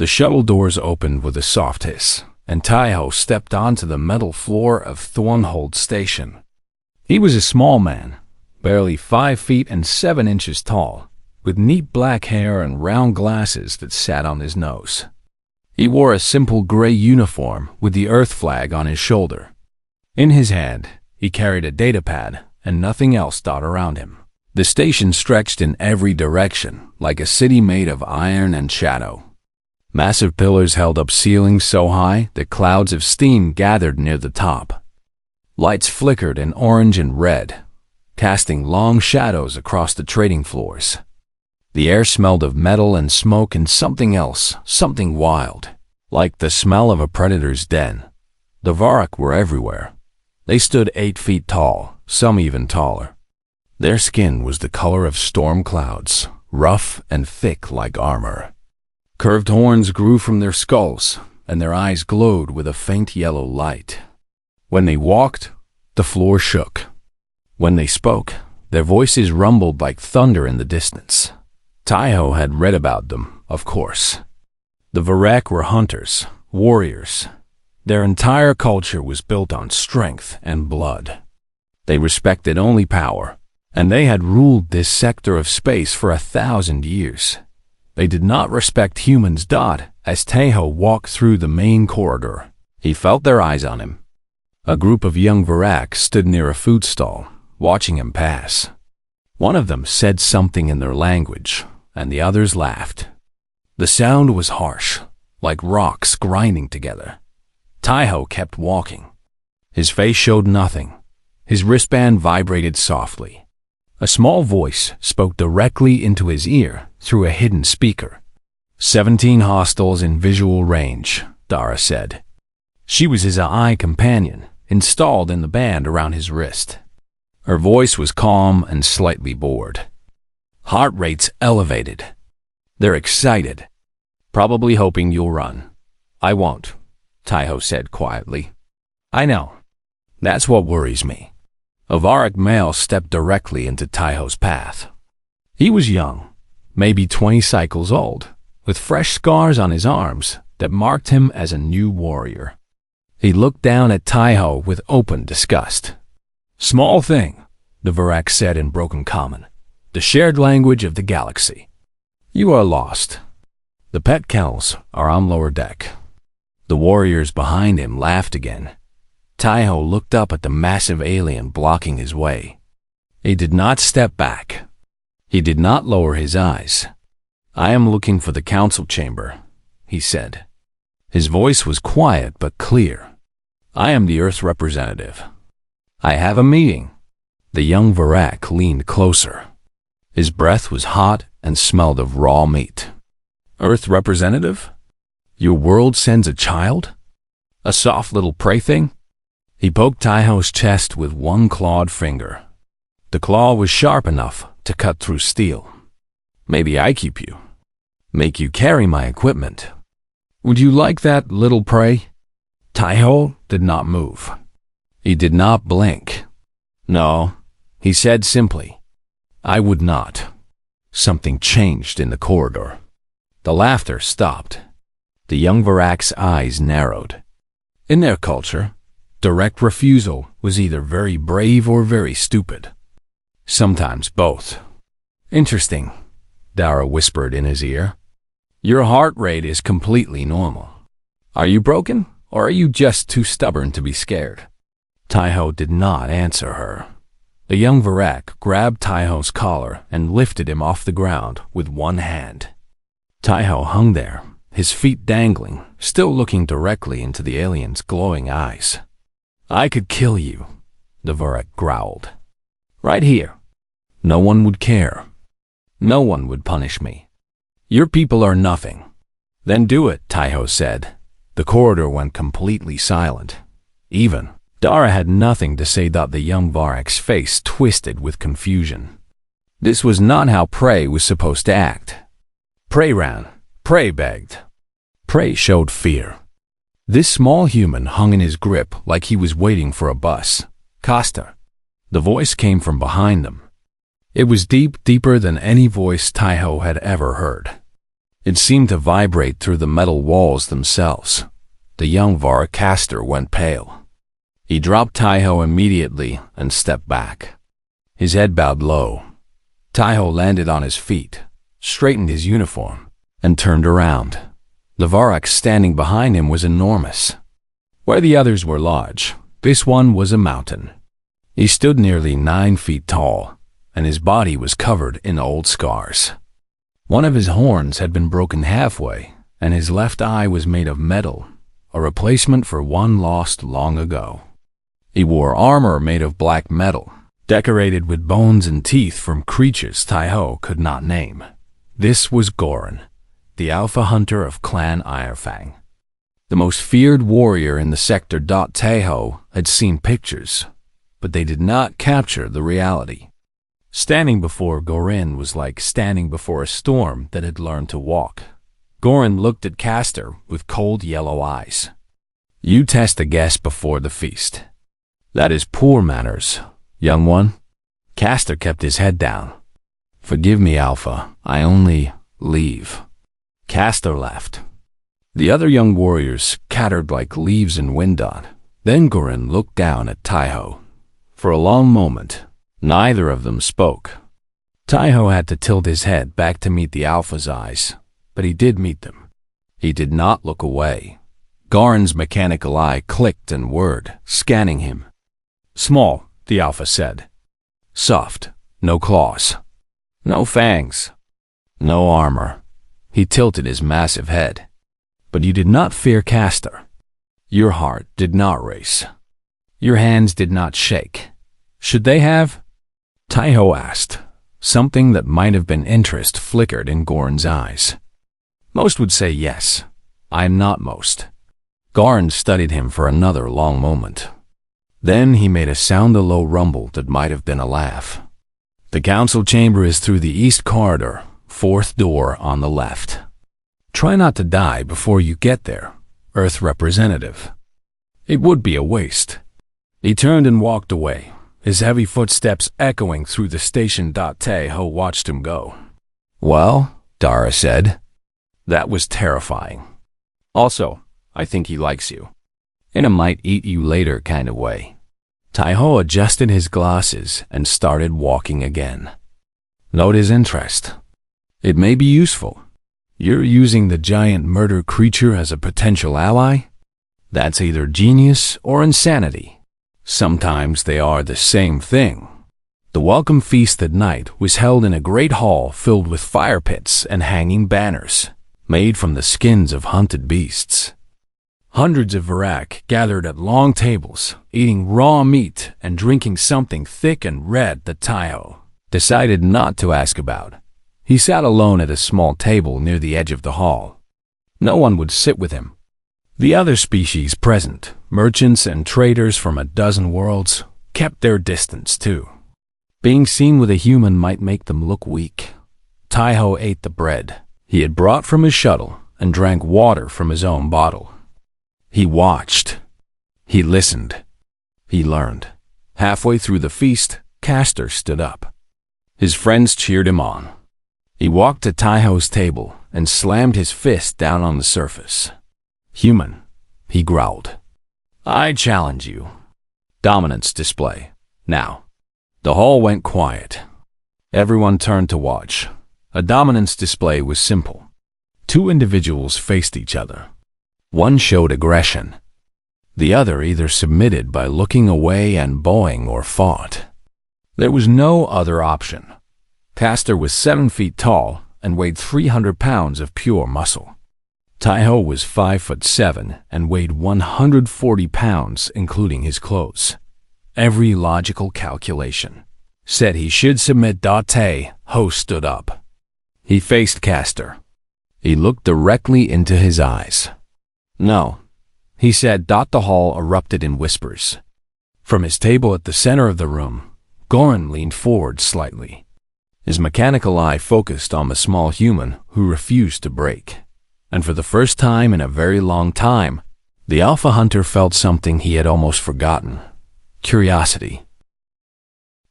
The shuttle doors opened with a soft hiss, and Taiho stepped onto the metal floor of Thornhold Station. He was a small man, barely 5 feet and 7 inches tall, with neat black hair and round glasses that sat on his nose. He wore a simple gray uniform with the Earth flag on his shoulder. In his hand, he carried a datapad and nothing else dot around him. The station stretched in every direction, like a city made of iron and shadow. Massive pillars held up ceilings so high that clouds of steam gathered near the top. Lights flickered in orange and red, casting long shadows across the trading floors. The air smelled of metal and smoke and something else, something wild, like the smell of a predator's den. The Varak were everywhere. They stood 8 feet tall, some even taller. Their skin was the color of storm clouds, rough and thick like armor. Curved horns grew from their skulls, and their eyes glowed with a faint yellow light. When they walked, the floor shook. When they spoke, their voices rumbled like thunder in the distance. Taiho had read about them, of course. The Varak were hunters, warriors. Their entire culture was built on strength and blood. They respected only power, and they had ruled this sector of space for 1,000 years. They did not respect humans. As Taiho walked through the main corridor, he felt their eyes on him. A group of young Varak stood near a food stall, watching him pass. One of them said something in their language, and the others laughed. The sound was harsh, like rocks grinding together. Taiho kept walking. His face showed nothing. His wristband vibrated softly. A small voice spoke directly into his ear through a hidden speaker. 17 hostiles in visual range, Dara said. She was his AI companion, installed in the band around his wrist. Her voice was calm and slightly bored. Heart rates elevated. They're excited. Probably hoping you'll run. I won't, Taiho said quietly. I know. That's what worries me. A Varak male stepped directly into Taiho's path. He was young, maybe 20 cycles old, with fresh scars on his arms that marked him as a new warrior. He looked down at Taiho with open disgust. Small thing, the Varak said in broken common, the shared language of the galaxy. You are lost. The pet kennels are on lower deck. The warriors behind him laughed again. Taiho looked up at the massive alien blocking his way. He did not step back. He did not lower his eyes. I am looking for the council chamber, he said. His voice was quiet but clear. I am the Earth representative. I have a meeting. The young Varak leaned closer. His breath was hot and smelled of raw meat. Earth representative? Your world sends a child? A soft little prey thing? He poked Taiho's chest with one clawed finger. The claw was sharp enough to cut through steel. Maybe I keep you. Make you carry my equipment. Would you like that, little prey? Taiho did not move. He did not blink. No, he said simply, I would not. Something changed in the corridor. The laughter stopped. The young Varak's eyes narrowed. In their culture, direct refusal was either very brave or very stupid. Sometimes both. Interesting, Dara whispered in his ear. Your heart rate is completely normal. Are you broken, or are you just too stubborn to be scared? Taiho did not answer her. The young Varak grabbed Taiho's collar and lifted him off the ground with one hand. Taiho hung there, his feet dangling, still looking directly into the alien's glowing eyes. I could kill you, the Varak growled. Right here. No one would care. No one would punish me. Your people are nothing. Then do it, Taiho said. The corridor went completely silent. Even Dara had nothing to say. The young Varak's face twisted with confusion. This was not how Prey was supposed to act. Prey ran. Prey begged. Prey showed fear. This small human hung in his grip like he was waiting for a bus. Costa. The voice came from behind them. It was deeper than any voice Taiho had ever heard. It seemed to vibrate through the metal walls themselves. The young Varacaster went pale. He dropped Taiho immediately and stepped back. His head bowed low. Taiho landed on his feet, straightened his uniform, and turned around. The Varak standing behind him was enormous. Where the others were large, this one was a mountain. He stood nearly 9 feet tall, and his body was covered in old scars. One of his horns had been broken halfway, and his left eye was made of metal, a replacement for one lost long ago. He wore armor made of black metal, decorated with bones and teeth from creatures Taiho could not name. This was Goran, the Alpha Hunter of Clan Irefang. The most feared warrior in the sector. Taiho had seen pictures, but they did not capture the reality. Standing before Goran was like standing before a storm that had learned to walk. Goran looked at Castor with cold yellow eyes. "You test a guest before the feast. That is poor manners, young one." Castor kept his head down. "Forgive me, Alpha. I only leave." Castor laughed. The other young warriors scattered like leaves in wind. Then Goran looked down at Taiho. For a long moment, neither of them spoke. Taiho had to tilt his head back to meet the Alpha's eyes, but he did meet them. He did not look away. Goran's mechanical eye clicked and whirred, scanning him. "Small," the Alpha said. "Soft, no claws. No fangs. No armor." He tilted his massive head. "But you did not fear Castor. Your heart did not race. Your hands did not shake. Should they have?" Taiho asked. Something that might have been interest flickered in Goran's eyes. "Most would say yes. I am not most." Goran studied him for another long moment. Then he made a low rumble that might have been a laugh. "The council chamber is through the east corridor, 4th door on the left. Try not to die before you get there, Earth representative. It would be a waste." He turned and walked away, his heavy footsteps echoing through the station. Taiho watched him go. "Well," Dara said, "that was terrifying. Also, I think he likes you. In a might-eat-you-later kind of way." Taiho adjusted his glasses and started walking again. "Note his interest. It may be useful. You're using the giant murder creature as a potential ally? That's either genius or insanity. Sometimes they are the same thing." The welcome feast at night was held in a great hall filled with fire pits and hanging banners, made from the skins of hunted beasts. Hundreds of Varak gathered at long tables, eating raw meat and drinking something thick and red that Taiho decided not to ask about. He sat alone at a small table near the edge of the hall. No one would sit with him. The other species present, merchants and traders from a dozen worlds, kept their distance too. Being seen with a human might make them look weak. Taiho ate the bread he had brought from his shuttle and drank water from his own bottle. He watched. He listened. He learned. Halfway through the feast, Castor stood up. His friends cheered him on. He walked to Taiho's table and slammed his fist down on the surface. "Human," he growled. "I challenge you. Dominance display. Now." The hall went quiet. Everyone turned to watch. A dominance display was simple. 2 individuals faced each other. One showed aggression. The other either submitted by looking away and bowing or fought. There was no other option. Castor was 7 feet tall and weighed 300 pounds of pure muscle. Taiho was 5'7" and weighed 140 pounds, including his clothes. Every logical calculation said he should submit. Taiho stood up. He faced Castor. He looked directly into his eyes. "No," he said. The hall erupted in whispers. From his table at the center of the room, Goran leaned forward slightly. His mechanical eye focused on the small human who refused to break. And for the first time in a very long time, the Alpha Hunter felt something he had almost forgotten: curiosity.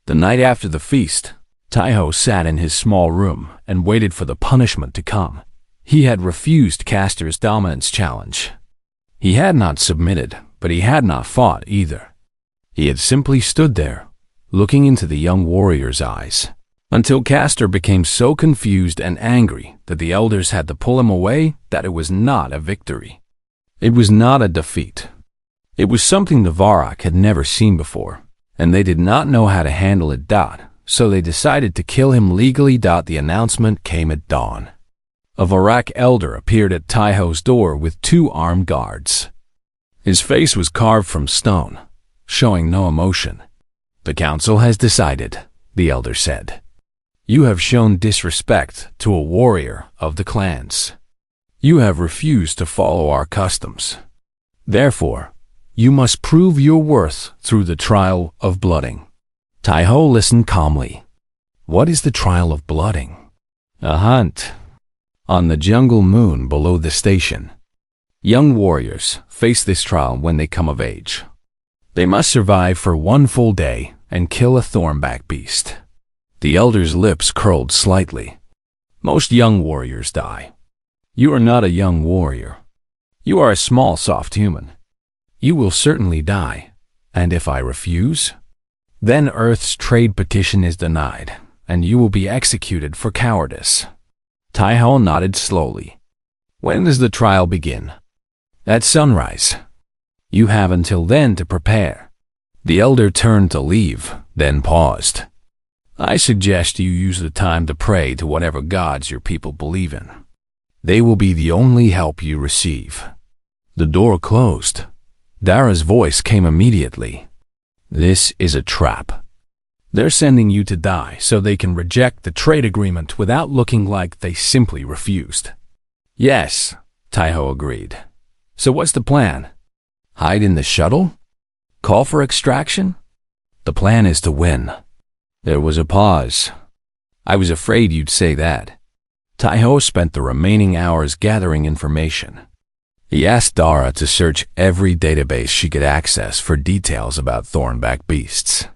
The night after the feast, Taiho sat in his small room and waited for the punishment to come. He had refused Castor's dominance challenge. He had not submitted, but he had not fought either. He had simply stood there, looking into the young warrior's eyes, until Castor became so confused and angry that the elders had to pull him away. That it was not a victory. It was not a defeat. It was something the Varrock had never seen before, and they did not know how to handle it. So they decided to kill him legally. The announcement came at dawn. A Varrock elder appeared at Taiho's door with 2 armed guards. His face was carved from stone, showing no emotion. "The council has decided," the elder said. "You have shown disrespect to a warrior of the clans. You have refused to follow our customs. Therefore, you must prove your worth through the trial of blooding." Taiho listened calmly. "What is the trial of blooding?" "A hunt on the jungle moon below the station. Young warriors face this trial when they come of age. They must survive for 1 full day and kill a thornback beast." The elder's lips curled slightly. "Most young warriors die. You are not a young warrior. You are a small, soft human. You will certainly die, and if I refuse, then Earth's trade petition is denied, and you will be executed for cowardice." Taiho nodded slowly. "When does the trial begin?" "At sunrise. You have until then to prepare." The elder turned to leave, then paused. "I suggest you use the time to pray to whatever gods your people believe in. They will be the only help you receive." The door closed. Dara's voice came immediately. "This is a trap. They're sending you to die so they can reject the trade agreement without looking like they simply refused." "Yes," Taiho agreed. "So what's the plan? Hide in the shuttle? Call for extraction?" "The plan is to win." There was a pause. "I was afraid you'd say that." Taiho spent the remaining hours gathering information. He asked Dara to search every database she could access for details about thornback beasts.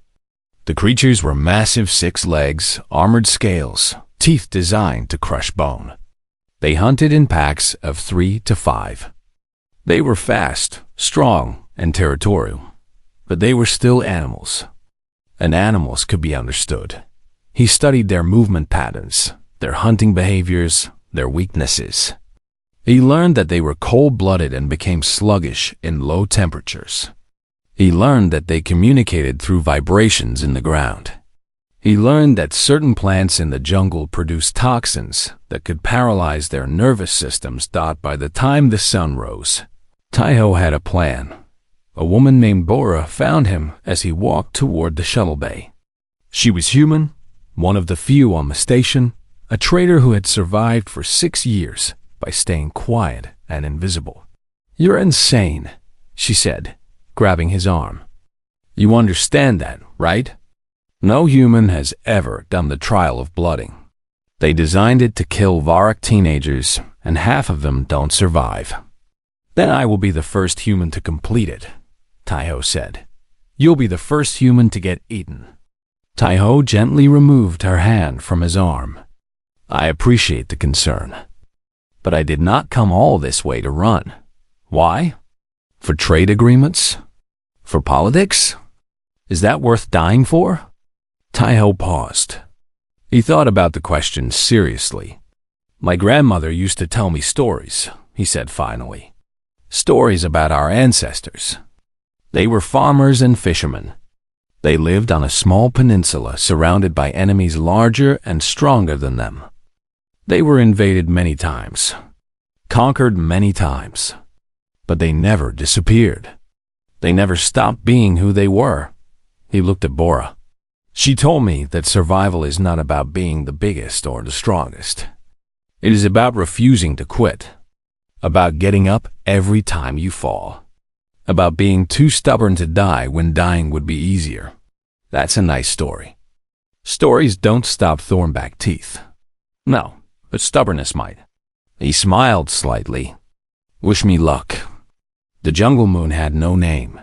The creatures were massive 6 legs, armored scales, teeth designed to crush bone. They hunted in packs of 3 to 5. They were fast, strong, and territorial, but they were still animals. And animals could be understood. He studied their movement patterns, their hunting behaviors, their weaknesses. He learned that they were cold-blooded and became sluggish in low temperatures. He learned that they communicated through vibrations in the ground. He learned that certain plants in the jungle produced toxins that could paralyze their nervous systems. By the time the sun rose, Taiho had a plan. A woman named Bora found him as he walked toward the shuttle bay. She was human, one of the few on the station, a trader who had survived for 6 years by staying quiet and invisible. "You're insane," she said, grabbing his arm. "You understand that, right? No human has ever done the trial of blooding. They designed it to kill Varrock teenagers, and half of them don't survive. Then I will be the first human to complete it," Taiho said. "You'll be the first human to get eaten." Taiho gently removed her hand from his arm. "I appreciate the concern, but I did not come all this way to run. Why? For trade agreements? For politics? Is that worth dying for?" Taiho paused. He thought about the question seriously. "My grandmother used to tell me stories," he said finally. "Stories about our ancestors. They were farmers and fishermen. They lived on a small peninsula surrounded by enemies larger and stronger than them. They were invaded many times, conquered many times, but they never disappeared. They never stopped being who they were." He looked at Bora. "She told me that survival is not about being the biggest or the strongest. It is about refusing to quit, about getting up every time you fall, about being too stubborn to die when dying would be easier. That's a nice story. Stories don't stop thornback teeth. No, but stubbornness might." He smiled slightly. "Wish me luck." The jungle moon had no name.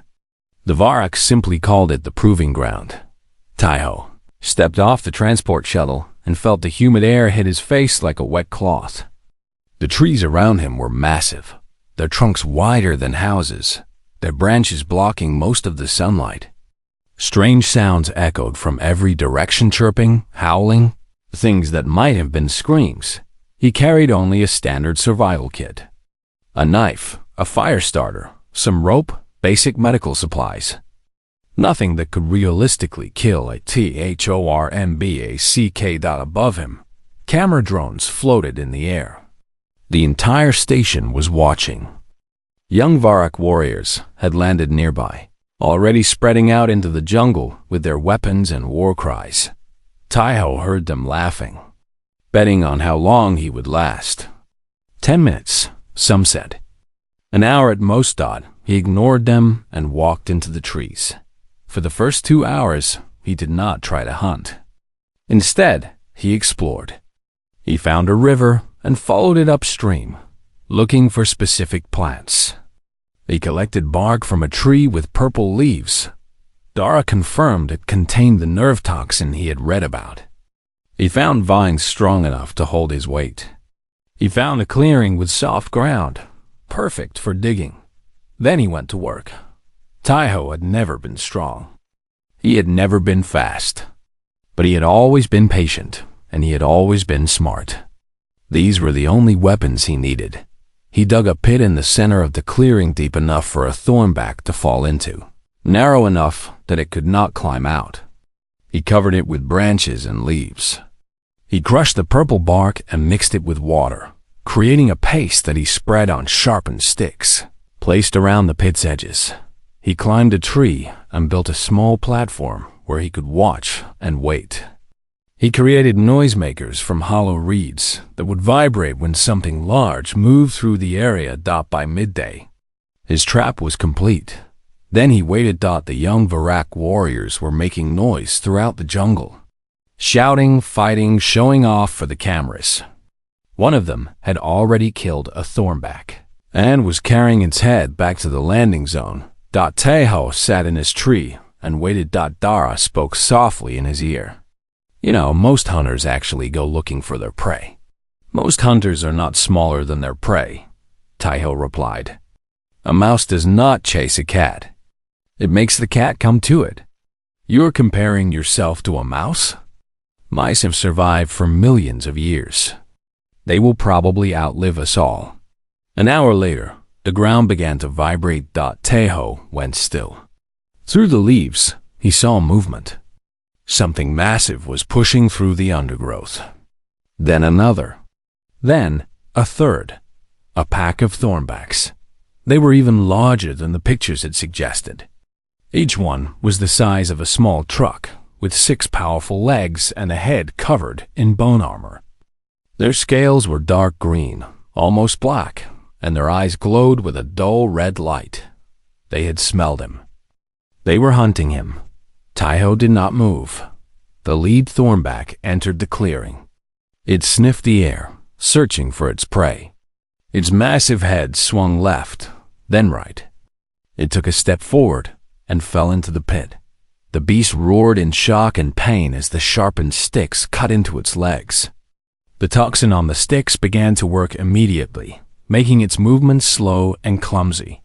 The Varrock simply called it the Proving Ground. Taiho stepped off the transport shuttle and felt the humid air hit his face like a wet cloth. The trees around him were massive, their trunks wider than houses, their branches blocking most of the sunlight. Strange sounds echoed from every direction, chirping, howling, things that might have been screams. He carried only a standard survival kit. A knife, a fire starter, some rope, basic medical supplies. Nothing that could realistically kill a THORMBACK. Above him, camera drones floated in the air. The entire station was watching. Young Varak warriors had landed nearby, already spreading out into the jungle with their weapons and war cries. Taiho heard them laughing, betting on how long he would last. 10 minutes, some said. An hour at most. He ignored them and walked into the trees. For the first 2 hours, he did not try to hunt. Instead, he explored. He found a river and followed it upstream, looking for specific plants. He collected bark from a tree with purple leaves. Dara confirmed it contained the nerve toxin he had read about. He found vines strong enough to hold his weight. He found a clearing with soft ground, perfect for digging. Then he went to work. Taiho had never been strong. He had never been fast. But he had always been patient, and he had always been smart. These were the only weapons he needed. He dug a pit in the center of the clearing deep enough for a thornback to fall into, narrow enough that it could not climb out. He covered it with branches and leaves. He crushed the purple bark and mixed it with water, creating a paste that he spread on sharpened sticks, placed around the pit's edges. He climbed a tree and built a small platform where he could watch and wait. He created noisemakers from hollow reeds that would vibrate when something large moved through the area. By midday, his trap was complete. Then he waited. The young Varak warriors were making noise throughout the jungle, shouting, fighting, showing off for the cameras. One of them had already killed a thornback and was carrying its head back to the landing zone. Teho sat in his tree and waited. Dara spoke softly in his ear. You know, most hunters actually go looking for their prey. Most hunters are not smaller than their prey, Taiho replied. A mouse does not chase a cat. It makes the cat come to it. You're comparing yourself to a mouse? Mice have survived for millions of years. They will probably outlive us all. An hour later, the ground began to vibrate. Taiho went still. Through the leaves, he saw movement. Something massive was pushing through the undergrowth. Then another. Then a third. A pack of thornbacks. They were even larger than the pictures had suggested. Each one was the size of a small truck, with 6 powerful legs and a head covered in bone armor. Their scales were dark green, almost black, and their eyes glowed with a dull red light. They had smelled him. They were hunting him. Taiho did not move. The lead thornback entered the clearing. It sniffed the air, searching for its prey. Its massive head swung left, then right. It took a step forward and fell into the pit. The beast roared in shock and pain as the sharpened sticks cut into its legs. The toxin on the sticks began to work immediately, making its movements slow and clumsy.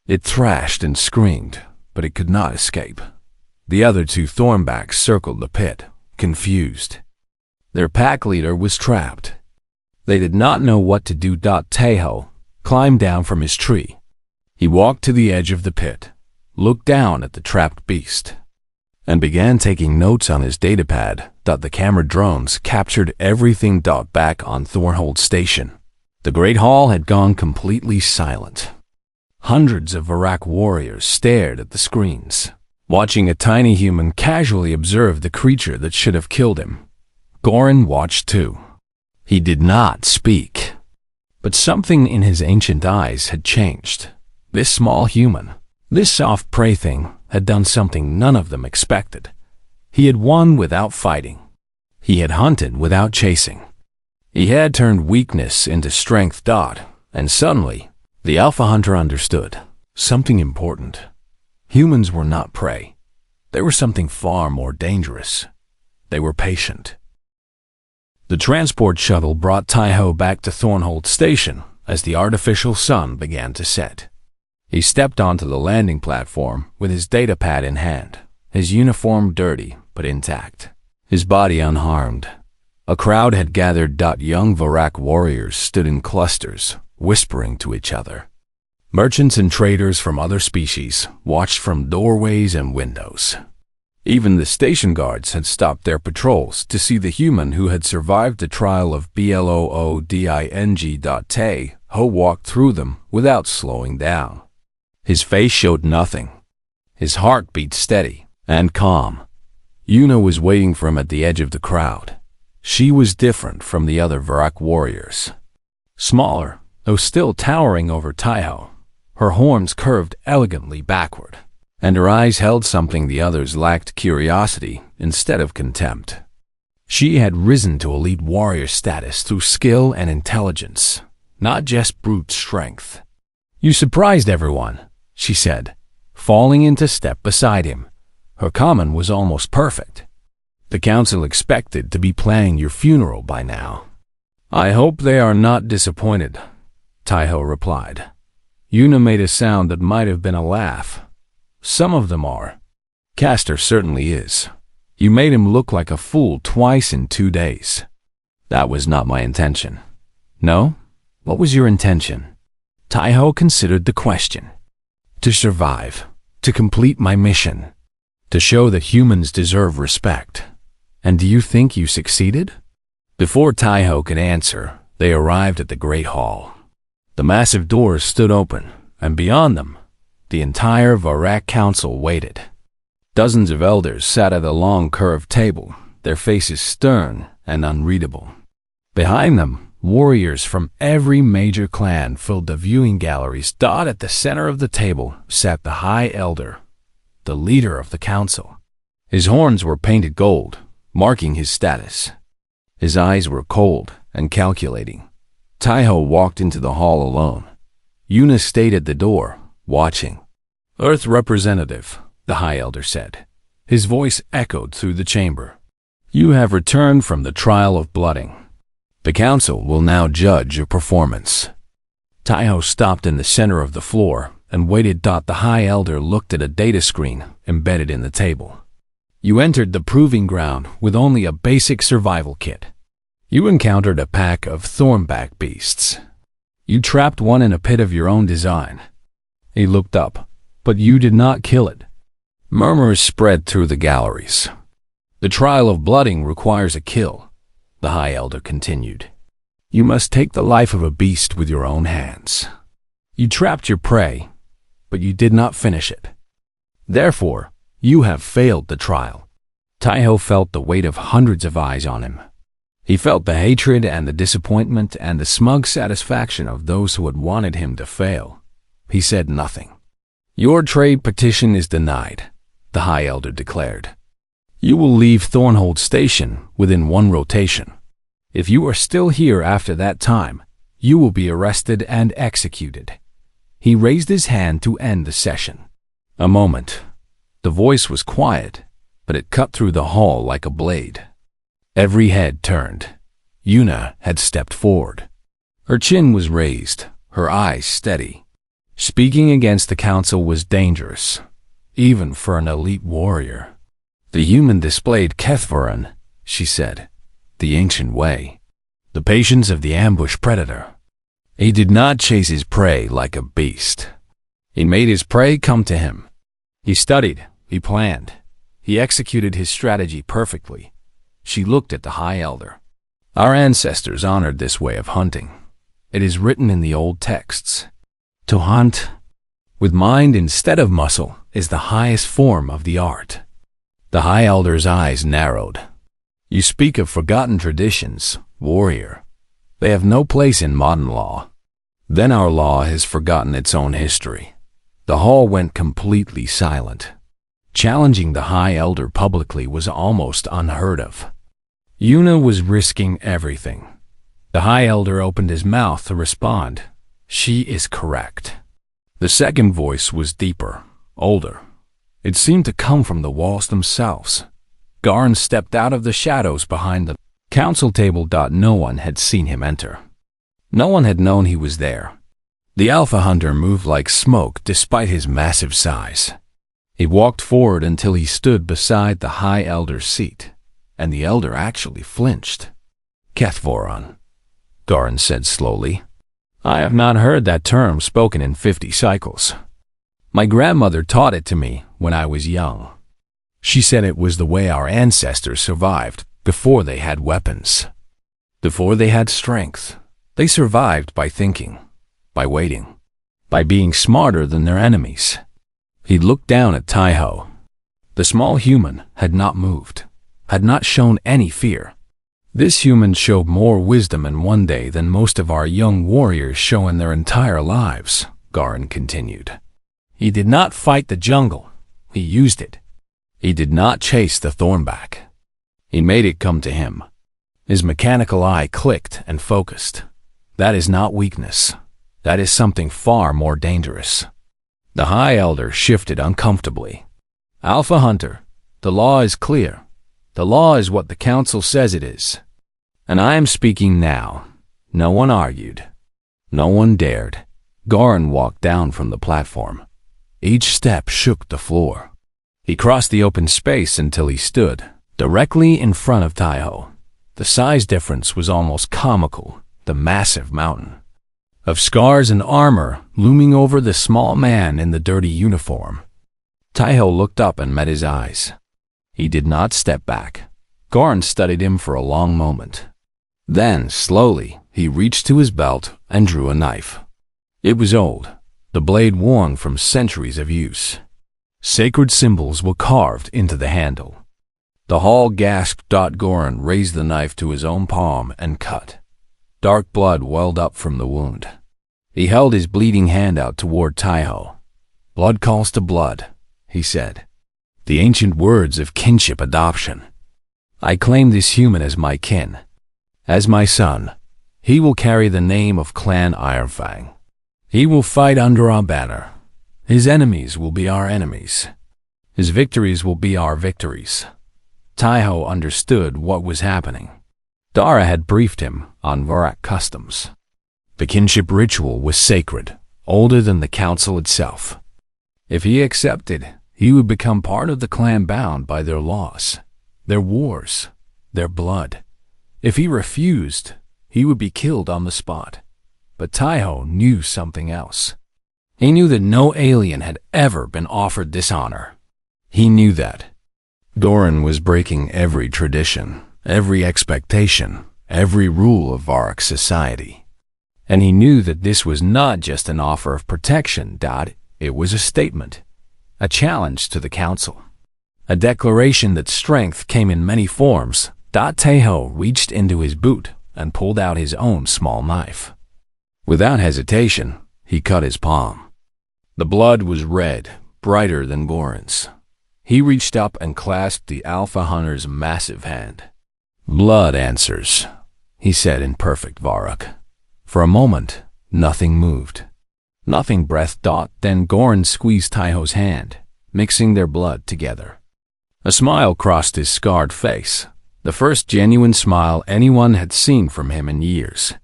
It thrashed and screamed, but it could not escape. The other 2 thornbacks circled the pit, confused. Their pack leader was trapped. They did not know what to do. Taiho climbed down from his tree. He walked to the edge of the pit, looked down at the trapped beast, and began taking notes on his datapad. The camera drones captured everything. Back on Thornhold Station, the Great Hall had gone completely silent. Hundreds of Varak warriors stared at the screens, watching a tiny human casually observe the creature that should have killed him. Goran watched too. He did not speak, but something in his ancient eyes had changed. This small human, this soft prey thing, had done something none of them expected. He had won without fighting. He had hunted without chasing. He had turned weakness into strength. And suddenly, the alpha hunter understood something important. Humans were not prey. They were something far more dangerous. They were patient. The transport shuttle brought Tai-Ho back to Thornhold Station as the artificial sun began to set. He stepped onto the landing platform with his datapad in hand, his uniform dirty but intact, his body unharmed. A crowd had gathered. Young Varak warriors stood in clusters, whispering to each other. Merchants and traders from other species watched from doorways and windows. Even the station guards had stopped their patrols to see the human who had survived the trial of Blooding. Tai-Ho walked through them without slowing down. His face showed nothing. His heart beat steady and calm. Yuna was waiting for him at the edge of the crowd. She was different from the other Varak warriors. Smaller, though still towering over Tai-Ho, her horns curved elegantly backward, and her eyes held something the others lacked: curiosity instead of contempt. She had risen to elite warrior status through skill and intelligence, not just brute strength. "You surprised everyone," she said, falling into step beside him. Her comment was almost perfect. "The council expected to be planning your funeral by now." "I hope they are not disappointed," Tai-Ho replied. Yuna made a sound that might have been a laugh. "Some of them are. Castor certainly is. You made him look like a fool twice in 2 days." "That was not my intention." "No? What was your intention?" Tai-Ho considered the question. "To survive, to complete my mission, to show that humans deserve respect. And do you think you succeeded?" Before Tai-Ho could answer, they arrived at the Great Hall. The massive doors stood open, and beyond them, the entire Varak Council waited. Dozens of elders sat at a long curved table, their faces stern and unreadable. Behind them, warriors from every major clan filled the viewing galleries. At the center of the table sat the High Elder, the leader of the council. His horns were painted gold, marking his status. His eyes were cold and calculating. Tai-Ho walked into the hall alone. Yuna stayed at the door, watching. "Earth representative," the High Elder said. His voice echoed through the chamber. "You have returned from the trial of Blooding. The council will now judge your performance." Tai-Ho stopped in the center of the floor and waited. The High Elder looked at a data screen embedded in the table. "You entered the proving ground with only a basic survival kit. You encountered a pack of thornback beasts. You trapped one in a pit of your own design." He looked up, "But you did not kill it." Murmurs spread through the galleries. "The trial of Blooding requires a kill," the High Elder continued. "You must take the life of a beast with your own hands. You trapped your prey, but you did not finish it. Therefore, you have failed the trial." Tai-Ho felt the weight of hundreds of eyes on him. He felt the hatred and the disappointment and the smug satisfaction of those who had wanted him to fail. He said nothing. "Your trade petition is denied," the High Elder declared. "You will leave Thornhold Station within 1 rotation. If you are still here after that time, you will be arrested and executed." He raised his hand to end the session. A moment. The voice was quiet, but it cut through the hall like a blade. Every head turned. Yuna had stepped forward. Her chin was raised, her eyes steady. Speaking against the council was dangerous, even for an elite warrior. "The human displayed Kethvaran," she said, "the ancient way, the patience of the ambush predator. He did not chase his prey like a beast. He made his prey come to him. He studied, he planned, he executed his strategy perfectly." She looked at the High Elder. "Our ancestors honored this way of hunting. It is written in the old texts. To hunt with mind instead of muscle is the highest form of the art." The High Elder's eyes narrowed. "You speak of forgotten traditions, warrior. They have no place in modern law. Then our law has forgotten its own history." The hall went completely silent. Challenging the High Elder publicly was almost unheard of. Yuna was risking everything. The High Elder opened his mouth to respond. "She is correct." The second voice was deeper, older. It seemed to come from the walls themselves. Garn stepped out of the shadows behind them. Council table. No one had seen him enter. No one had known he was there. The Alpha Hunter moved like smoke despite his massive size. He walked forward until he stood beside the High Elder's seat, and the Elder actually flinched. Kethvoron, Goran said slowly. I have not heard that term spoken in 50 cycles. My grandmother taught it to me when I was young. She said it was the way our ancestors survived before they had weapons. Before they had strength, they survived by thinking, by waiting, by being smarter than their enemies. He looked down at Taiho. The small human had not moved, had not shown any fear. This human showed more wisdom in one day than most of our young warriors show in their entire lives, Goran continued. He did not fight the jungle. He used it. He did not chase the thornback. He made it come to him. His mechanical eye clicked and focused. That is not weakness. That is something far more dangerous. The High Elder shifted uncomfortably. Alpha Hunter, the law is clear. The law is what the Council says it is. And I am speaking now. No one argued. No one dared. Goran walked down from the platform. Each step shook the floor. He crossed the open space until he stood directly in front of Taiho. The size difference was almost comical, the massive mountain of scars and armor looming over the small man in the dirty uniform. Taiho looked up and met his eyes. He did not step back. Goran studied him for a long moment. Then, slowly, he reached to his belt and drew a knife. It was old, the blade worn from centuries of use. Sacred symbols were carved into the handle. The Hall gasped. Goran raised the knife to his own palm and cut. Dark blood welled up from the wound. He held his bleeding hand out toward Taiho. Blood calls to blood, he said. The ancient words of kinship adoption. I claim this human as my kin, as my son. He will carry the name of Clan Ironfang. He will fight under our banner. His enemies will be our enemies. His victories will be our victories. Taiho understood what was happening. Dara had briefed him on Vorak customs. The kinship ritual was sacred, older than the council itself. If he accepted, he would become part of the clan bound by their laws, their wars, their blood. If he refused, he would be killed on the spot. But Taiho knew something else. He knew that no alien had ever been offered this honor. He knew that. Goran was breaking every tradition, every expectation, every rule of Vorak society. And he knew that this was not just an offer of protection, it was a statement, a challenge to the council, a declaration that strength came in many forms. Taiho reached into his boot and pulled out his own small knife. Without hesitation, he cut his palm. The blood was red, brighter than Goran's. He reached up and clasped the Alpha Hunter's massive hand. Blood answers, he said in perfect Vorak. For a moment, nothing moved. Nothing breathed. Then Goran squeezed Taiho's hand, mixing their blood together. A smile crossed his scarred face, the first genuine smile anyone had seen from him in years.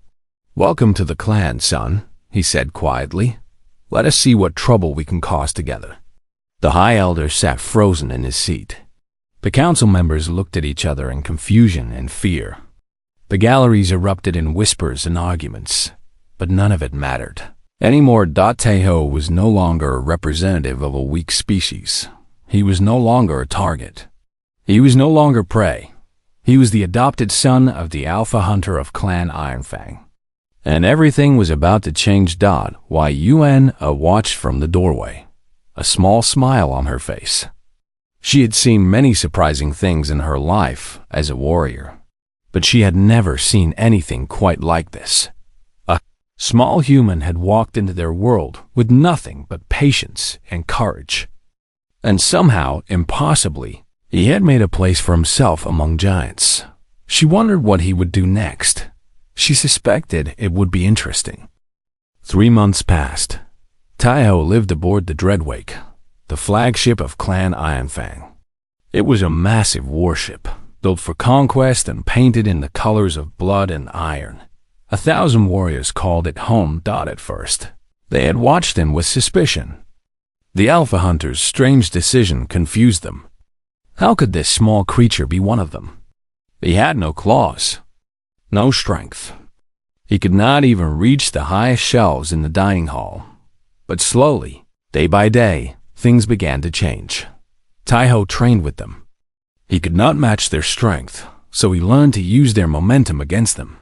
Welcome to the clan, son, he said quietly. Let us see what trouble we can cause together. The High Elder sat frozen in his seat. The council members looked at each other in confusion and fear. The galleries erupted in whispers and arguments, but none of it mattered anymore. Taiho was no longer a representative of a weak species. He was no longer a target. He was no longer prey. He was the adopted son of the Alpha Hunter of Clan Ironfang. And everything was about to change. Yun watched from the doorway, a small smile on her face. She had seen many surprising things in her life as a warrior, but she had never seen anything quite like this. A small human had walked into their world with nothing but patience and courage. And somehow, impossibly, he had made a place for himself among giants. She wondered what he would do next. She suspected it would be interesting. 3 months passed. Taiho lived aboard the Dreadwake, the flagship of Clan Ironfang. It was a massive warship, built for conquest and painted in the colors of blood and iron. 1,000 warriors called it home. At first, they had watched him with suspicion. The Alpha Hunter's strange decision confused them. How could this small creature be one of them? He had no claws, no strength. He could not even reach the highest shelves in the dining hall. But slowly, day by day, things began to change. Taiho trained with them. He could not match their strength, so he learned to use their momentum against them.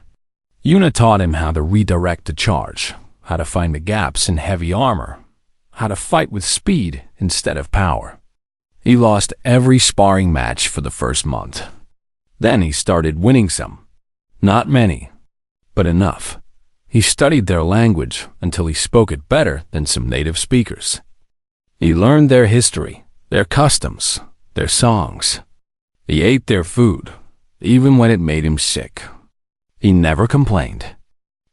Yuna taught him how to redirect the charge, how to find the gaps in heavy armor, how to fight with speed instead of power. He lost every sparring match for the first month. Then he started winning some. Not many, but enough. He studied their language until he spoke it better than some native speakers. He learned their history, their customs, their songs. He ate their food, even when it made him sick. He never complained.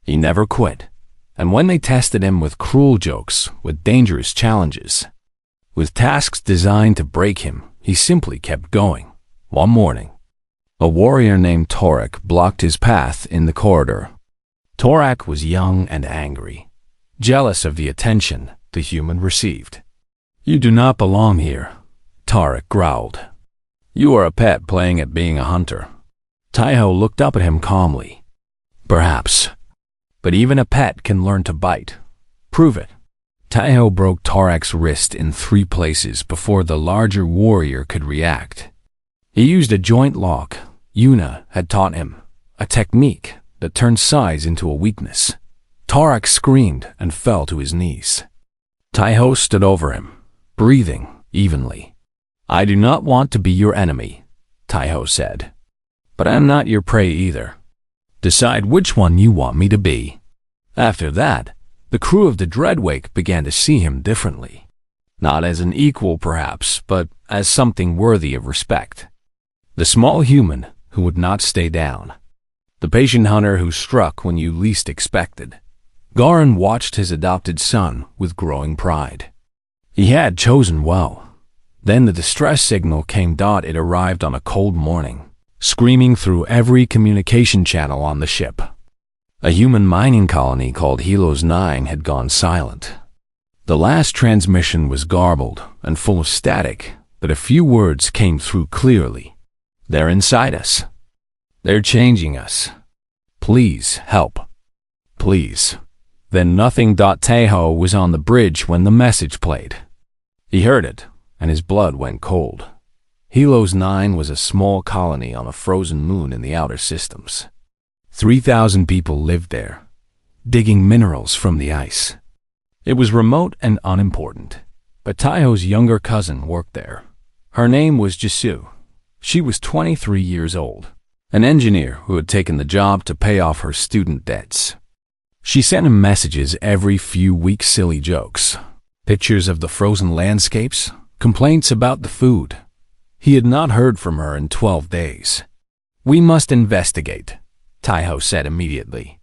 He never quit. And when they tested him with cruel jokes, with dangerous challenges, with tasks designed to break him, he simply kept going. One morning, a warrior named Torak blocked his path in the corridor. Torak was young and angry, jealous of the attention the human received. "You do not belong here," Torak growled. "You are a pet playing at being a hunter." Taiho looked up at him calmly. "Perhaps. But even a pet can learn to bite. Prove it." Taiho broke Torak's wrist in 3 places before the larger warrior could react. He used a joint lock Yuna had taught him, a technique that turned size into a weakness. Torak screamed and fell to his knees. Taiho stood over him, breathing evenly. "I do not want to be your enemy," Taiho said. "But I am not your prey either. Decide which one you want me to be." After that, the crew of the Dreadwake began to see him differently. Not as an equal, perhaps, but as something worthy of respect. The small human who would not stay down. The patient hunter who struck when you least expected. Garin watched his adopted son with growing pride. He had chosen well. Then the distress signal came. It arrived on a cold morning, screaming through every communication channel on the ship. A human mining colony called Helos 9 had gone silent. The last transmission was garbled and full of static, but a few words came through clearly. "They're inside us. They're changing us. Please help. Please." Then nothing. Taiho was on the bridge when the message played. He heard it, and his blood went cold. Helos 9 was a small colony on a frozen moon in the outer systems. 3,000 people lived there, digging minerals from the ice. It was remote and unimportant, but Taiho's younger cousin worked there. Her name was Jisoo. She was 23 years old, an engineer who had taken the job to pay off her student debts. She sent him messages every few weeks, silly jokes, pictures of the frozen landscapes, complaints about the food. He had not heard from her in 12 days. "We must investigate," Taiho said immediately.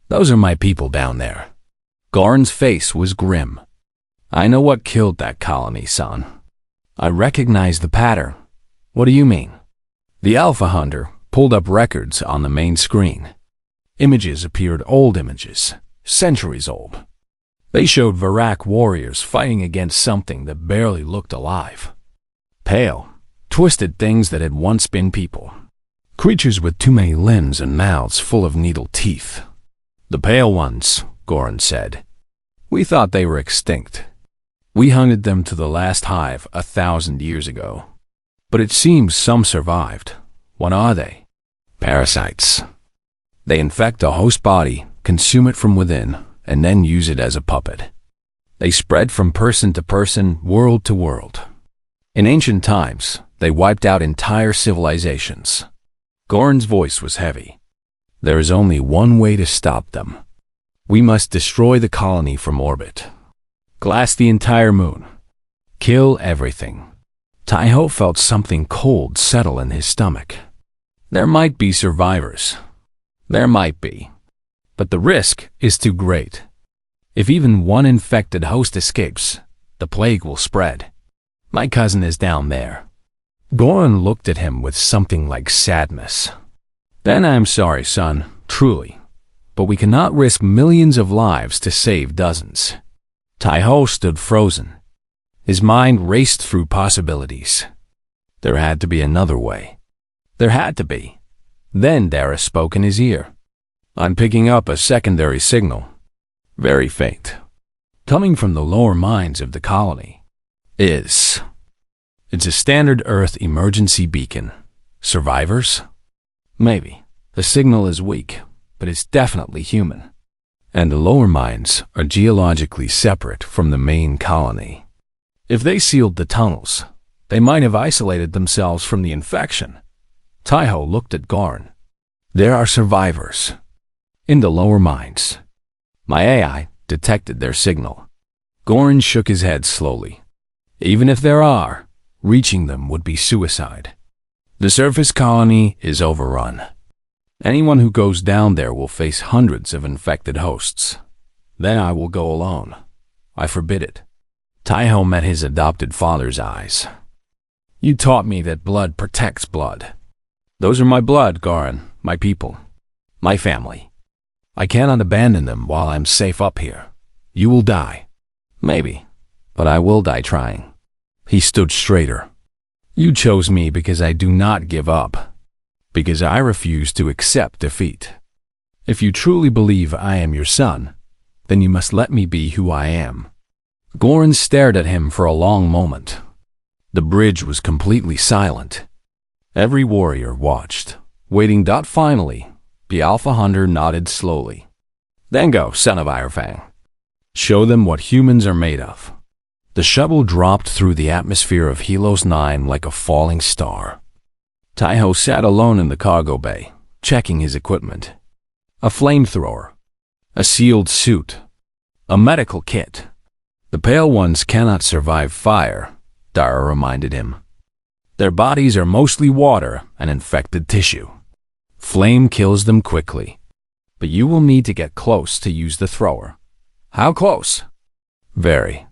"Those are my people down there." Garin's face was grim. "I know what killed that colony, son. I recognize the pattern." "What do you mean?" The Alpha Hunter pulled up records on the main screen. Images appeared, old images, centuries old. They showed Varak warriors fighting against something that barely looked alive. Pale, twisted things that had once been people. Creatures with too many limbs and mouths full of needle teeth. "The pale ones," Garin said. "We thought they were extinct. We hunted them to the last hive 1,000 years ago. But it seems some survived. What are they?" "Parasites. They infect a host body, consume it from within, and then use it as a puppet. They spread from person to person, world to world. In ancient times, they wiped out entire civilizations." Garin's voice was heavy. "There is only one way to stop them. We must destroy the colony from orbit. Glass the entire moon. Kill everything." Taiho felt something cold settle in his stomach. There might be survivors. There might be. But the risk is too great. If even one infected host escapes, the plague will spread. My cousin is down there. Goran looked at him with something like sadness. Then I am sorry, son, truly, but we cannot risk millions of lives to save dozens. Tai-ho stood frozen. His mind raced through possibilities. There had to be another way. There had to be. Then Dara spoke in his ear. I'm picking up a secondary signal. Very faint. Coming from the lower minds of the colony. It's a standard Earth emergency beacon. Survivors? Maybe. The signal is weak, but it's definitely human. And the lower minds are geologically separate from the main colony. If they sealed the tunnels, they might have isolated themselves from the infection. Tai-ho looked at Goran. There are survivors. In the lower minds. My AI detected their signal. Goran shook his head slowly. Even if there are, reaching them would be suicide. The surface colony is overrun. Anyone who goes down there will face hundreds of infected hosts. Then I will go alone. I forbid it. Tai-ho met his adopted father's eyes. You taught me that blood protects blood. Those are my blood, Goran, my people, my family. I cannot abandon them while I'm safe up here. You will die. Maybe, but I will die trying. He stood straighter. You chose me because I do not give up. Because I refuse to accept defeat. If you truly believe I am your son, then you must let me be who I am. Goran stared at him for a long moment. The bridge was completely silent. Every warrior watched, waiting. Finally, the Alpha Hunter nodded slowly. Then go, son of Irefang. Show them what humans are made of. The shuttle dropped through the atmosphere of Helos 9 like a falling star. Tai-ho sat alone in the cargo bay, checking his equipment. A flamethrower, a sealed suit, a medical kit. The pale ones cannot survive fire, Dara reminded him. Their bodies are mostly water and infected tissue. Flame kills them quickly, but you will need to get close to use the thrower. How close? Very.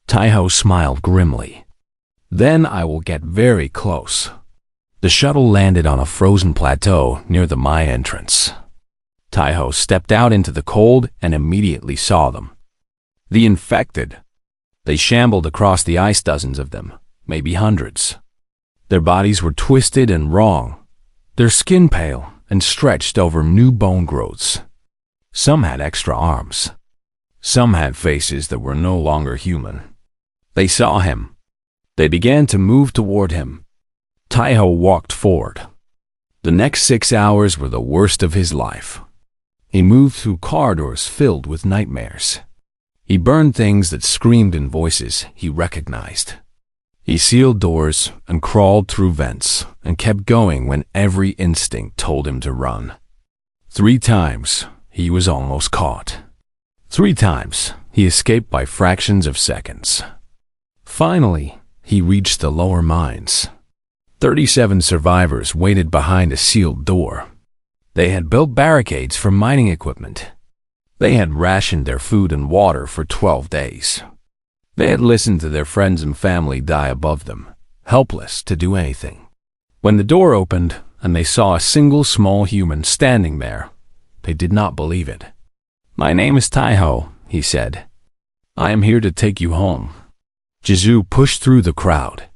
Tai-ho smiled grimly. Then I will get very close. The shuttle landed on a frozen plateau near the Maya entrance. Tai-ho stepped out into the cold and immediately saw them. The infected. They shambled across the ice, dozens of them, maybe hundreds. Their bodies were twisted and wrong, their skin pale and stretched over new bone growths. Some had extra arms. Some had faces that were no longer human. They saw him. They began to move toward him. Tai-ho walked forward. The next 6 hours were the worst of his life. He moved through corridors filled with nightmares. He burned things that screamed in voices he recognized. He sealed doors and crawled through vents and kept going when every instinct told him to run. 3 times he was almost caught. 3 times he escaped by fractions of seconds. Finally, he reached the lower mines. 37 survivors waited behind a sealed door. They had built barricades for mining equipment. They had rationed their food and water for 12 days. They had listened to their friends and family die above them, helpless to do anything. When the door opened and they saw a single small human standing there, they did not believe it. My name is Tai-ho, he said. I am here to take you home. Jizoo pushed through the crowd.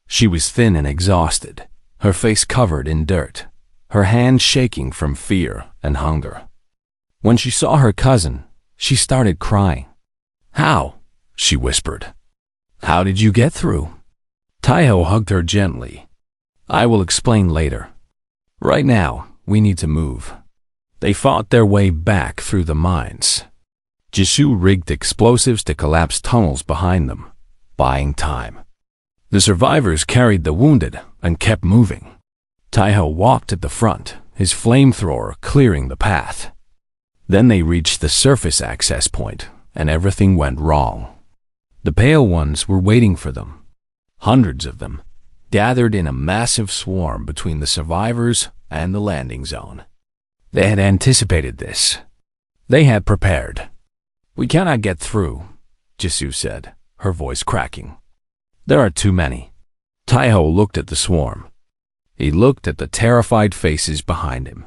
She was thin and exhausted, her face covered in dirt, her hands shaking from fear and hunger. When she saw her cousin, she started crying. How? She whispered. How did you get through? Tai-ho hugged her gently. I will explain later. Right now, we need to move. They fought their way back through the mines. Jisoo rigged explosives to collapse tunnels behind them, buying time. The survivors carried the wounded and kept moving. Tai-ho walked at the front, his flamethrower clearing the path. Then they reached the surface access point, and everything went wrong. The pale ones were waiting for them. Hundreds of them, gathered in a massive swarm between the survivors and the landing zone. They had anticipated this. They had prepared. We cannot get through, Jisoo said, her voice cracking. There are too many. Taiho looked at the swarm. He looked at the terrified faces behind him.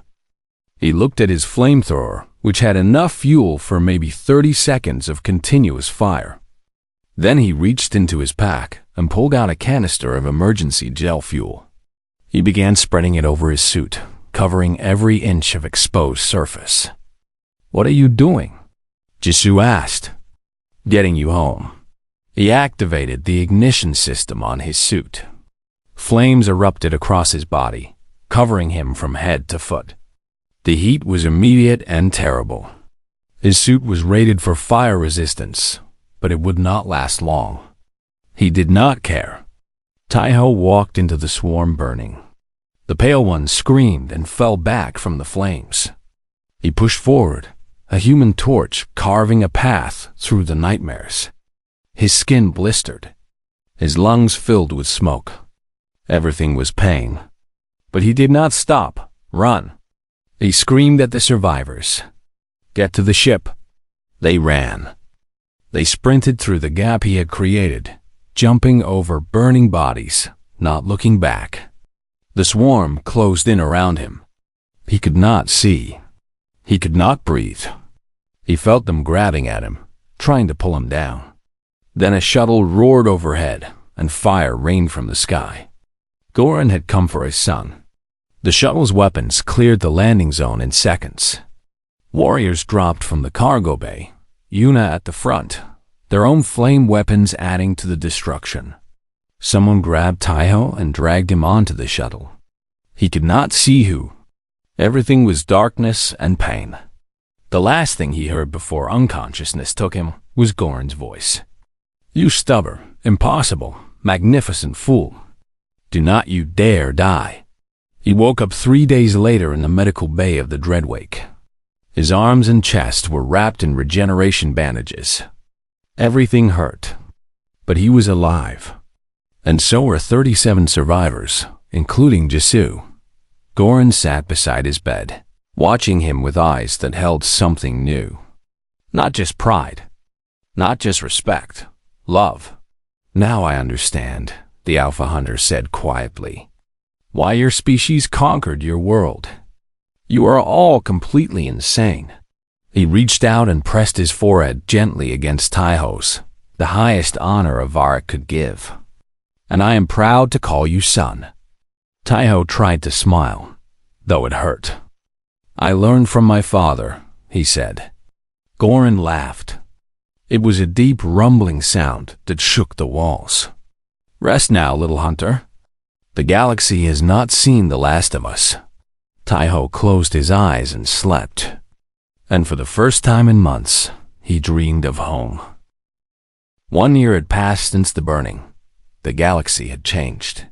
He looked at his flamethrower, which had enough fuel for maybe 30 seconds of continuous fire. Then he reached into his pack and pulled out a canister of emergency gel fuel. He began spreading it over his suit, covering every inch of exposed surface. "What are you doing?" Jisoo asked. "Getting you home." He activated the ignition system on his suit. Flames erupted across his body, covering him from head to foot. The heat was immediate and terrible. His suit was rated for fire resistance, but it would not last long. He did not care. Taiho walked into the swarm burning. The pale one screamed and fell back from the flames. He pushed forward, a human torch carving a path through the nightmares. His skin blistered. His lungs filled with smoke. Everything was pain. But he did not stop. Run. He screamed at the survivors. Get to the ship. They ran. They sprinted through the gap he had created, jumping over burning bodies, not looking back. The swarm closed in around him. He could not see. He could not breathe. He felt them grabbing at him, trying to pull him down. Then a shuttle roared overhead, and fire rained from the sky. Goran had come for his son. The shuttle's weapons cleared the landing zone in seconds. Warriors dropped from the cargo bay, Yuna at the front, their own flame weapons adding to the destruction. Someone grabbed Taiho and dragged him onto the shuttle. He could not see who. Everything was darkness and pain. The last thing he heard before unconsciousness took him was Goran's voice. "You stubborn, impossible, magnificent fool. Do not you dare die." He woke up 3 days later in the medical bay of the Dreadwake. His arms and chest were wrapped in regeneration bandages. Everything hurt, but he was alive. And so were 37 survivors, including Jisoo. Goran sat beside his bed, watching him with eyes that held something new. Not just pride, not just respect, love. "Now I understand," the Alpha Hunter said quietly, "why your species conquered your world. You are all completely insane." He reached out and pressed his forehead gently against Taiho's, the highest honor a Varric could give. "And I am proud to call you son." Taiho tried to smile, though it hurt. "I learned from my father," he said. Goran laughed. It was a deep rumbling sound that shook the walls. "Rest now, little hunter. The galaxy has not seen the last of us." Taiho closed his eyes and slept. And for the first time in months, he dreamed of home. 1 year had passed since the burning. The galaxy had changed.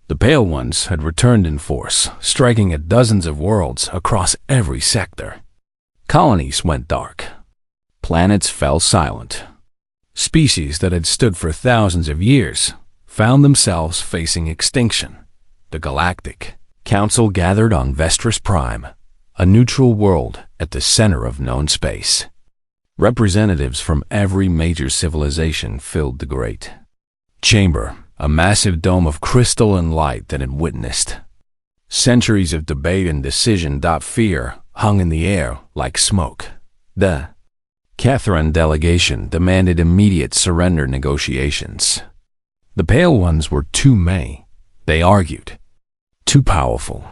The Pale Ones had returned in force, striking at dozens of worlds across every sector. Colonies went dark. Planets fell silent. Species that had stood for thousands of years found themselves facing extinction. The Galactic Council gathered on Vestris Prime, a neutral world at the center of known space. Representatives from every major civilization filled the great chamber, a massive dome of crystal and light that had witnessed centuries of debate and decision. Fear hung in the air like smoke. The Catherine delegation demanded immediate surrender negotiations. The Pale Ones were too many, they argued. Too powerful.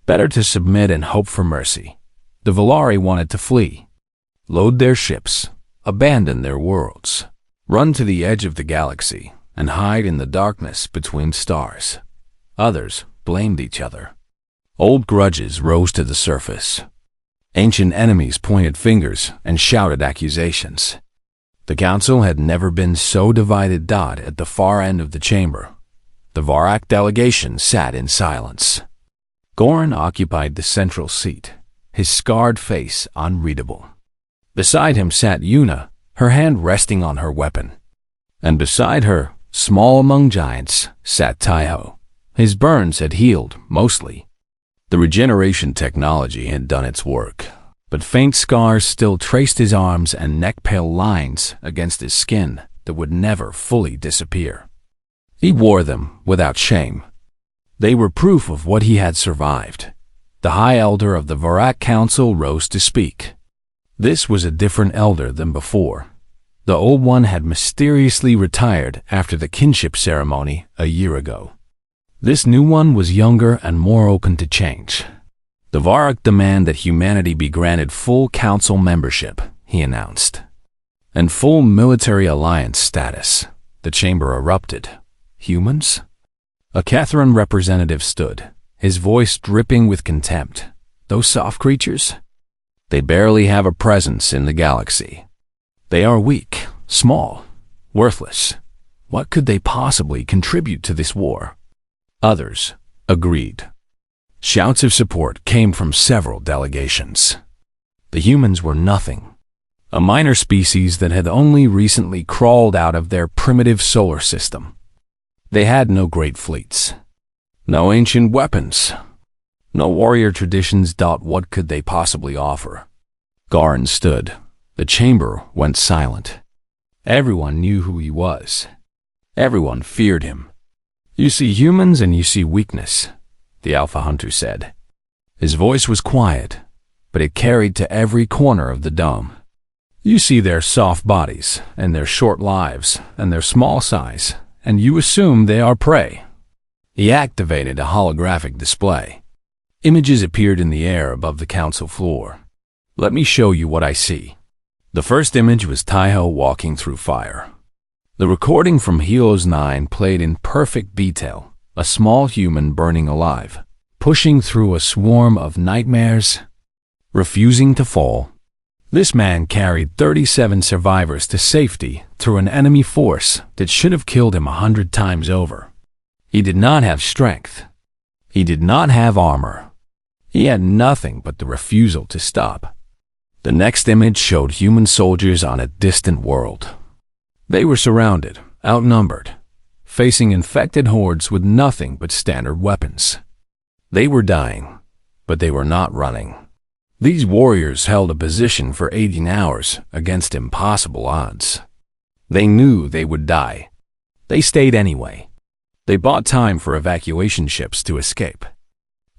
Better to submit and hope for mercy. The Volari wanted to flee, load their ships, abandon their worlds, run to the edge of the galaxy, and hide in the darkness between stars. Others blamed each other. Old grudges rose to the surface. Ancient enemies pointed fingers and shouted accusations. The council had never been so divided. At the far end of the chamber, the Varric delegation sat in silence. Goran occupied the central seat, his scarred face unreadable. Beside him sat Yuna, her hand resting on her weapon. And beside her, small among giants, sat Taiho. His burns had healed, mostly. The regeneration technology had done its work, but faint scars still traced his arms and neck, pale lines against his skin that would never fully disappear. He wore them without shame. They were proof of what he had survived. The High Elder of the Varak Council rose to speak. This was a different elder than before. The old one had mysteriously retired after the kinship ceremony a year ago. This new one was younger and more open to change. The Varak demand that humanity be granted full council membership, he announced, and full military alliance status. The chamber erupted. Humans? A Catherine representative stood, his voice dripping with contempt. Those soft creatures? They barely have a presence in the galaxy. They are weak, small, worthless. What could they possibly contribute to this war? Others agreed. Shouts of support came from several delegations. The humans were nothing. A minor species that had only recently crawled out of their primitive solar system. They had no great fleets, no ancient weapons, no warrior traditions. What could they possibly offer? Goran stood. The chamber went silent. Everyone knew who he was. Everyone feared him. You see humans and you see weakness, the Alpha Hunter said. His voice was quiet, but it carried to every corner of the dome. You see their soft bodies, and their short lives, and their small size, and you assume they are prey. He activated a holographic display. Images appeared in the air above the council floor. Let me show you what I see. The first image was Taiho walking through fire. The recording from Helios 9 played in perfect detail, a small human burning alive, pushing through a swarm of nightmares, refusing to fall. This man carried 37 survivors to safety through an enemy force that should have killed him 100 times over. He did not have strength. He did not have armor. He had nothing but the refusal to stop. The next image showed human soldiers on a distant world. They were surrounded, outnumbered, facing infected hordes with nothing but standard weapons. They were dying, but they were not running. These warriors held a position for 18 hours against impossible odds. They knew they would die. They stayed anyway. They bought time for evacuation ships to escape.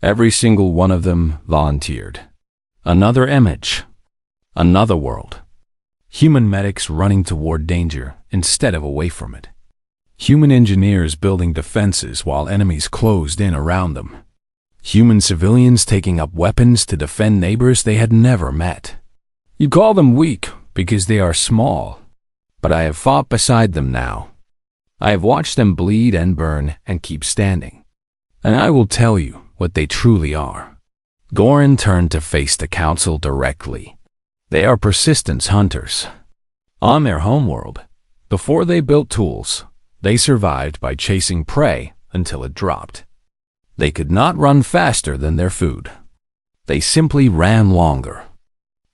Every single one of them volunteered. Another image. Another world. Human medics running toward danger instead of away from it. Human engineers building defenses while enemies closed in around them. Human civilians taking up weapons to defend neighbors they had never met. You call them weak because they are small, but I have fought beside them now. I have watched them bleed and burn and keep standing. And I will tell you what they truly are. Goran turned to face the council directly. They are persistence hunters. On their homeworld, before they built tools, they survived by chasing prey until it dropped. They could not run faster than their food. They simply ran longer.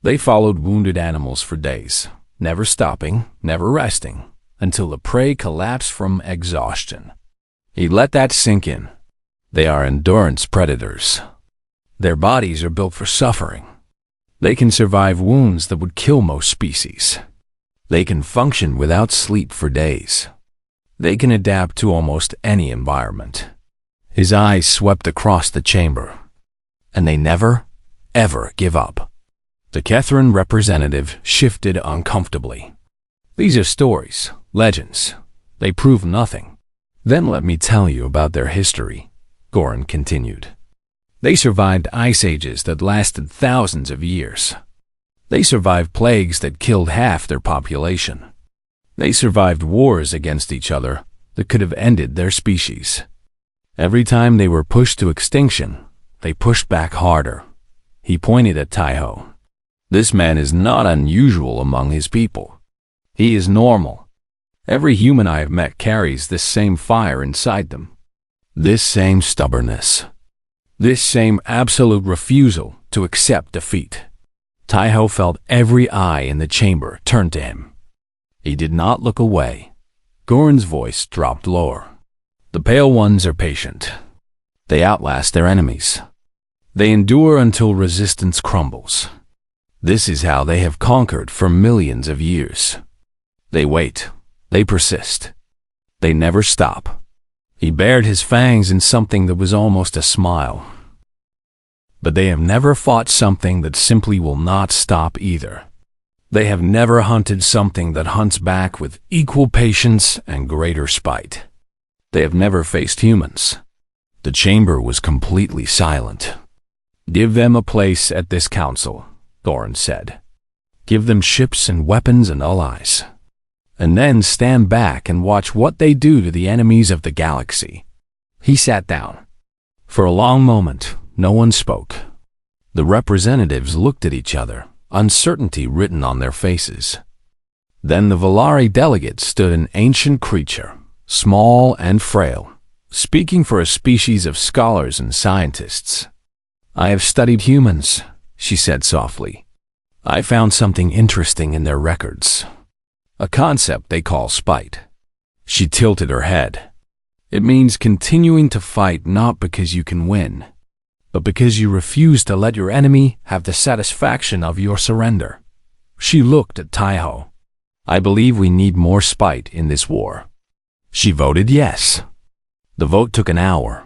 They followed wounded animals for days, never stopping, never resting, until the prey collapsed from exhaustion. He let that sink in. They are endurance predators. Their bodies are built for suffering. They can survive wounds that would kill most species. They can function without sleep for days. They can adapt to almost any environment. His eyes swept across the chamber. And they never, ever give up. The Catherine representative shifted uncomfortably. These are stories, legends. They prove nothing. Then let me tell you about their history, Goran continued. They survived ice ages that lasted thousands of years. They survived plagues that killed half their population. They survived wars against each other that could have ended their species. Every time they were pushed to extinction, they pushed back harder. He pointed at Taiho. This man is not unusual among his people. He is normal. Every human I have met carries this same fire inside them. This same stubbornness. This same absolute refusal to accept defeat. Taiho felt every eye in the chamber turn to him. He did not look away. Goran's voice dropped lower. The Pale Ones are patient. They outlast their enemies. They endure until resistance crumbles. This is how they have conquered for millions of years. They wait. They persist. They never stop. He bared his fangs in something that was almost a smile. But they have never fought something that simply will not stop either. They have never hunted something that hunts back with equal patience and greater spite. They have never faced humans. The chamber was completely silent. "Give them a place at this council," Goran said. "Give them ships and weapons and allies. And then stand back and watch what they do to the enemies of the galaxy." He sat down. For a long moment, no one spoke. The representatives looked at each other, uncertainty written on their faces. Then the Valari delegate stood, an ancient creature, small and frail, speaking for a species of scholars and scientists. "I have studied humans," she said softly. "I found something interesting in their records. A concept they call spite." She tilted her head. "It means continuing to fight not because you can win, but because you refuse to let your enemy have the satisfaction of your surrender." She looked at Taiho. "I believe we need more spite in this war." She voted yes. The vote took an hour.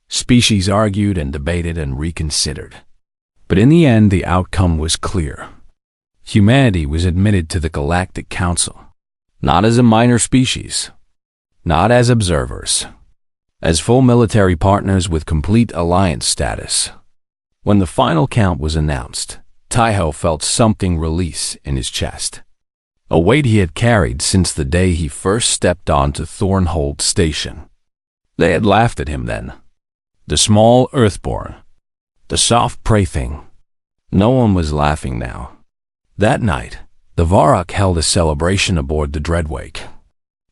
Species argued and debated and reconsidered. But in the end, the outcome was clear. Humanity was admitted to the Galactic Council, not as a minor species, not as observers, as full military partners with complete alliance status. When the final count was announced, Taiho felt something release in his chest, a weight he had carried since the day he first stepped onto Thornhold Station. They had laughed at him then. The small Earthborn, the soft prey thing. No one was laughing now. That night, the Varrock held a celebration aboard the Dreadwake.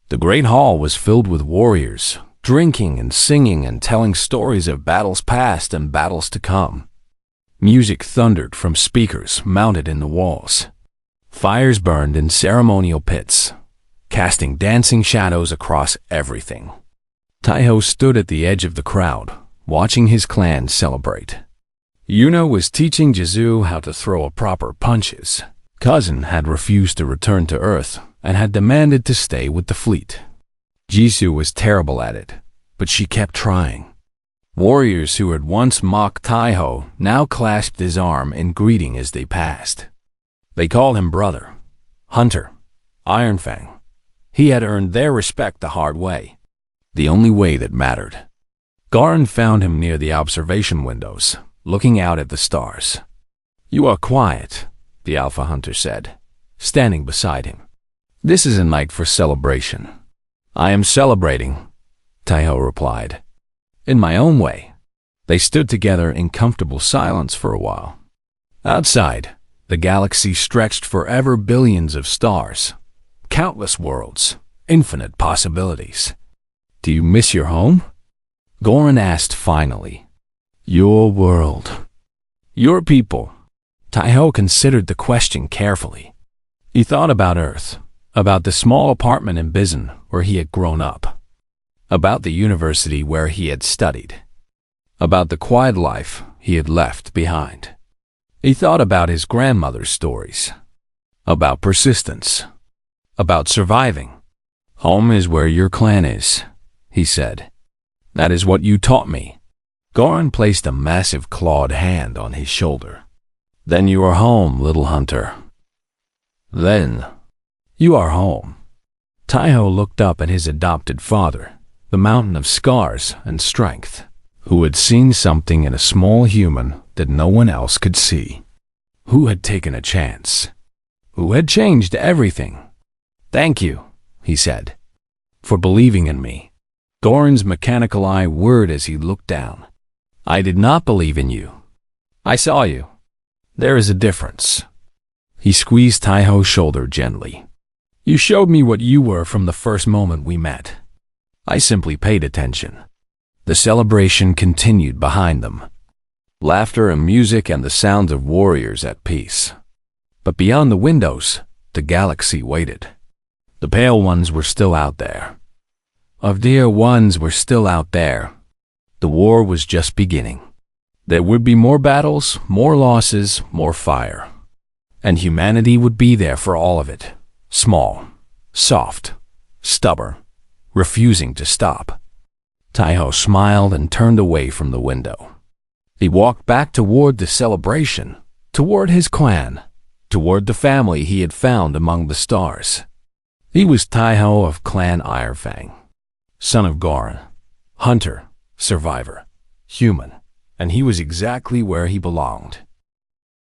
The Great Hall was filled with warriors, drinking and singing and telling stories of battles past and battles to come. Music thundered from speakers mounted in the walls. Fires burned in ceremonial pits, casting dancing shadows across everything. Taiho stood at the edge of the crowd, watching his clan celebrate. Yuna was teaching Jizu how to throw proper punches. Cousin had refused to return to Earth and had demanded to stay with the fleet. Jisoo was terrible at it, but she kept trying. Warriors who had once mocked Taiho now clasped his arm in greeting as they passed. They called him brother, hunter, Ironfang. He had earned their respect the hard way, the only way that mattered. Goran found him near the observation windows, looking out at the stars. "You are quiet," the Alpha Hunter said, standing beside him. "This is a night for celebration." "I am celebrating," Taiho replied. "In my own way." They stood together in comfortable silence for a while. Outside, the galaxy stretched forever, billions of stars, countless worlds, infinite possibilities. "Do you miss your home?" Goran asked finally. "Your world. Your people." Taiho considered the question carefully. He thought about Earth, about the small apartment in Bizen where he had grown up, about the university where he had studied, about the quiet life he had left behind. He thought about his grandmother's stories, about persistence, about surviving. "Home is where your clan is," he said. "That is what you taught me." Goran placed a massive clawed hand on his shoulder. "Then you are home, little hunter. Then you are home." Taiho looked up at his adopted father, the mountain of scars and strength, who had seen something in a small human that no one else could see, who had taken a chance, who had changed everything. "Thank you," he said, "for believing in me." Goran's mechanical eye whirred as he looked down. "I did not believe in you. I saw you. There is a difference." He squeezed Taiho's shoulder gently. "You showed me what you were from the first moment we met. I simply paid attention." The celebration continued behind them. Laughter and music and the sounds of warriors at peace. But beyond the windows, the galaxy waited. The pale ones were still out there. Of dear ones were still out there. The war was just beginning. There would be more battles, more losses, more fire. And humanity would be there for all of it. Small, soft, stubborn, refusing to stop. Taiho smiled and turned away from the window. He walked back toward the celebration, toward his clan, toward the family he had found among the stars. He was Taiho of Clan Irefang, son of Goran, hunter, survivor, human, and he was exactly where he belonged.